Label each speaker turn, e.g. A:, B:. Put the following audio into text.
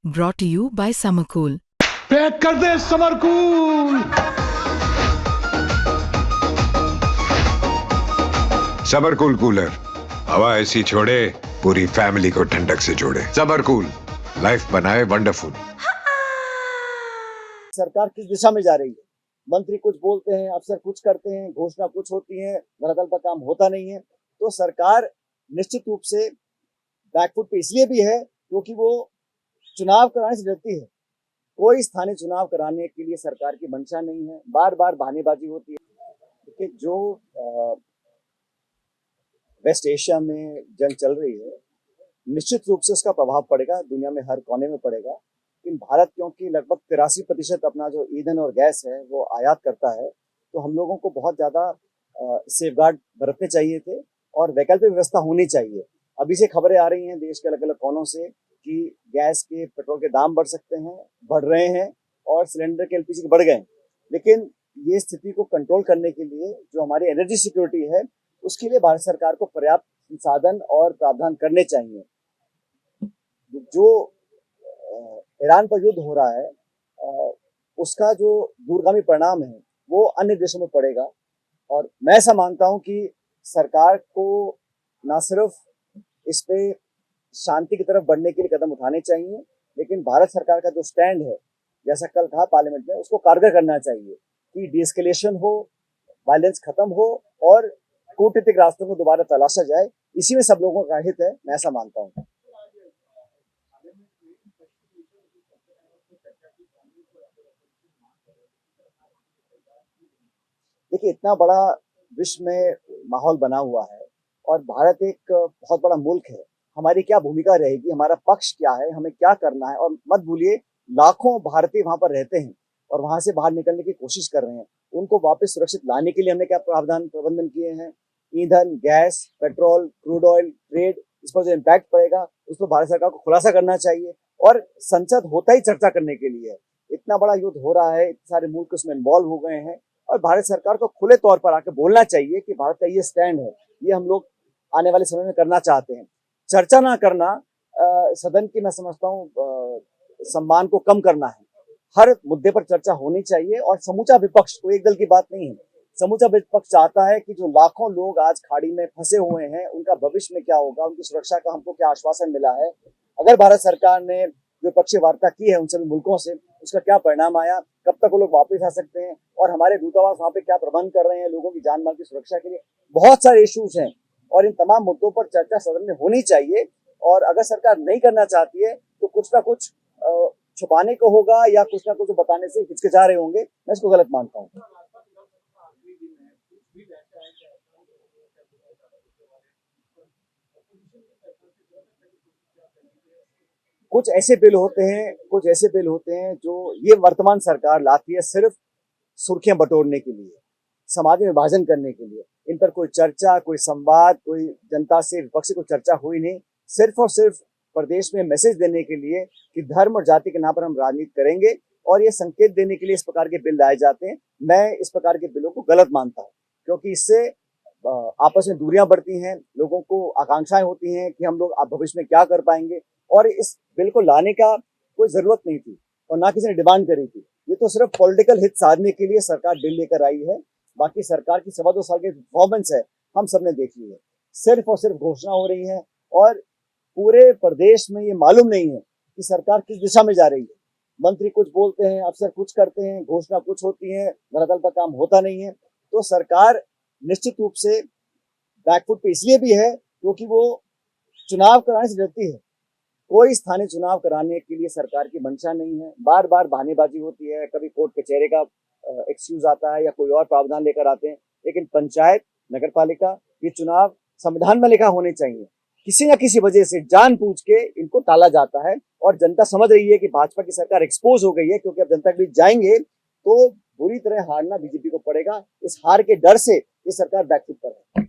A: brought to you by Summercool.
B: Pack कर दे summer cool.
C: Summer cool cooler हवा ऐसी छोड़े पूरी फैमिली को ठंडक से जोड़े। समरकूल लाइफ बनाए वंडरफुल।
D: सरकार किस दिशा में जा रही है? मंत्री कुछ बोलते हैं, अफसर कुछ करते हैं, घोषणा कुछ होती है, धरातल पर काम होता नहीं है। तो सरकार निश्चित रूप से बैकफुट पे इसलिए भी है क्योंकि वो चुनाव कराने से डरती है। कोई स्थानीय चुनाव कराने के लिए सरकार की मंशा नहीं है, बार बार बहानेबाजी होती है। क्योंकि जो वेस्ट एशिया में जंग चल रही है, निश्चित रूप से उसका प्रभाव पड़ेगा, दुनिया में हर कोने में पड़ेगा। लेकिन भारत क्योंकि लगभग 83% अपना जो ईंधन और गैस है वो आयात करता है, तो हम लोगों को बहुत ज्यादा सेफगार्ड बरतने चाहिए थे और वैकल्पिक व्यवस्था होनी चाहिए। अभी से खबरें आ रही हैं देश के अलग अलग कोनों से कि गैस के, पेट्रोल के दाम बढ़ सकते हैं, बढ़ रहे हैं और सिलेंडर के, एलपीजी के बढ़ गए। लेकिन ये स्थिति को कंट्रोल करने के लिए जो हमारी एनर्जी सिक्योरिटी है, उसके लिए भारत सरकार को पर्याप्त संसाधन और प्रावधान करने चाहिए। जो ईरान पर युद्ध हो रहा है, उसका जो दूरगामी परिणाम है वो अन्य देशों में पड़ेगा। और मैं ऐसा मानता हूं कि सरकार को ना सिर्फ इस पे शांति की तरफ बढ़ने के लिए कदम उठाने चाहिए, लेकिन भारत सरकार का जो स्टैंड है, जैसा कल कहा पार्लियामेंट में, उसको कारगर करना चाहिए कि डीएस्केलेशन हो, वायलेंस खत्म हो और कूटनीतिक रास्तों को दोबारा तलाशा जाए। इसी में सब लोगों का हित है, मैं ऐसा मानता हूँ। देखिए, इतना बड़ा विश्व में माहौल बना हुआ है और भारत एक बहुत बड़ा मुल्क है। हमारी क्या भूमिका रहेगी, हमारा पक्ष क्या है, हमें क्या करना है। और मत भूलिए, लाखों भारतीय वहां पर रहते हैं और वहां से बाहर निकलने की कोशिश कर रहे हैं। उनको वापस सुरक्षित लाने के लिए हमने क्या प्रबंधन किए हैं। ईंधन, gas, petrol, crude oil, trade, इस पर जो इम्पैक्ट पड़ेगा उस पर भारत सरकार को खुलासा करना चाहिए। और संसद होता ही चर्चा करने के लिए है। इतना बड़ा युद्ध हो रहा है, इतने सारे मुल्क उसमें इन्वॉल्व हो गए हैं और भारत सरकार को खुले तौर पर आके बोलना चाहिए कि भारत का ये स्टैंड है, ये हम लोग आने वाले समय में करना चाहते हैं। चर्चा ना करना सदन की, मैं समझता हूँ, सम्मान को कम करना है। हर मुद्दे पर चर्चा होनी चाहिए और समूचा विपक्ष, कोई एक दल की बात नहीं है, समूचा विपक्ष चाहता है कि जो लाखों लोग आज खाड़ी में फंसे हुए हैं, उनका भविष्य में क्या होगा, उनकी सुरक्षा का हमको क्या आश्वासन मिला है। अगर भारत सरकार ने द्विपक्षीय वार्ता की है उन सभी मुल्कों से, उसका क्या परिणाम आया, कब तक वो लोग वापस आ सकते हैं और हमारे दूतावास वहां पे क्या प्रबंध कर रहे हैं लोगों की जान माल की सुरक्षा के लिए। बहुत सारे इश्यूज हैं और इन तमाम मुद्दों पर चर्चा सदन में होनी चाहिए। और अगर सरकार नहीं करना चाहती है तो कुछ ना कुछ छुपाने को होगा या कुछ ना कुछ बताने से हिचकिचा रहे होंगे। मैं इसको गलत मानता हूँ। कुछ ऐसे बिल होते हैं जो ये वर्तमान सरकार लाती है सिर्फ सुर्खियां बटोरने के लिए, समाज में विभाजन करने के लिए। इन पर कोई चर्चा, कोई संवाद, कोई जनता से, विपक्ष से कोई चर्चा हुई नहीं। सिर्फ और सिर्फ प्रदेश में मैसेज देने के लिए कि धर्म और जाति के नाम पर हम राजनीति करेंगे और ये संकेत देने के लिए इस प्रकार के बिल लाए जाते हैं। मैं इस प्रकार के बिलों को गलत मानता हूँ क्योंकि इससे आपस में दूरियां बढ़ती हैं, लोगों को आकांक्षाएं होती हैं कि हम लोग भविष्य में क्या कर पाएंगे। और इस बिल को लाने का कोई जरूरत नहीं थी और ना किसी ने डिमांड करी थी। ये तो सिर्फ पॉलिटिकल हित साधने के लिए सरकार बिल लेकर आई है। बाकी सरकार की 2.25 साल की परफॉर्मेंस है, हम सबने देख ली है। सिर्फ और सिर्फ घोषणा हो रही है और पूरे प्रदेश में ये मालूम नहीं है कि सरकार किस दिशा में जा रही है। मंत्री कुछ बोलते हैं, अफसर कुछ करते हैं, घोषणा कुछ होती है, धरातल पर काम होता नहीं है। तो सरकार निश्चित रूप से बैकफुट पे इसलिए भी है क्योंकि वो चुनाव कराने से डरती है। कोई स्थानीय चुनाव कराने के लिए सरकार की मंशा नहीं है, बार बार बहानेबाजी होती है। कभी कोर्ट कचहरे का एक्सक्यूज आता है या कोई और प्रावधान लेकर आते हैं। लेकिन पंचायत, नगर पालिका, ये चुनाव संविधान में लिखा होने चाहिए। किसी न किसी वजह से जानबूझ के इनको टाला जाता है और जनता समझ रही है कि भाजपा की सरकार एक्सपोज हो गई है, क्योंकि अब जनता के बीच जाएंगे तो बुरी तरह हारना बीजेपी को पड़ेगा। इस हार के डर से ये सरकार बैकफुट पर है।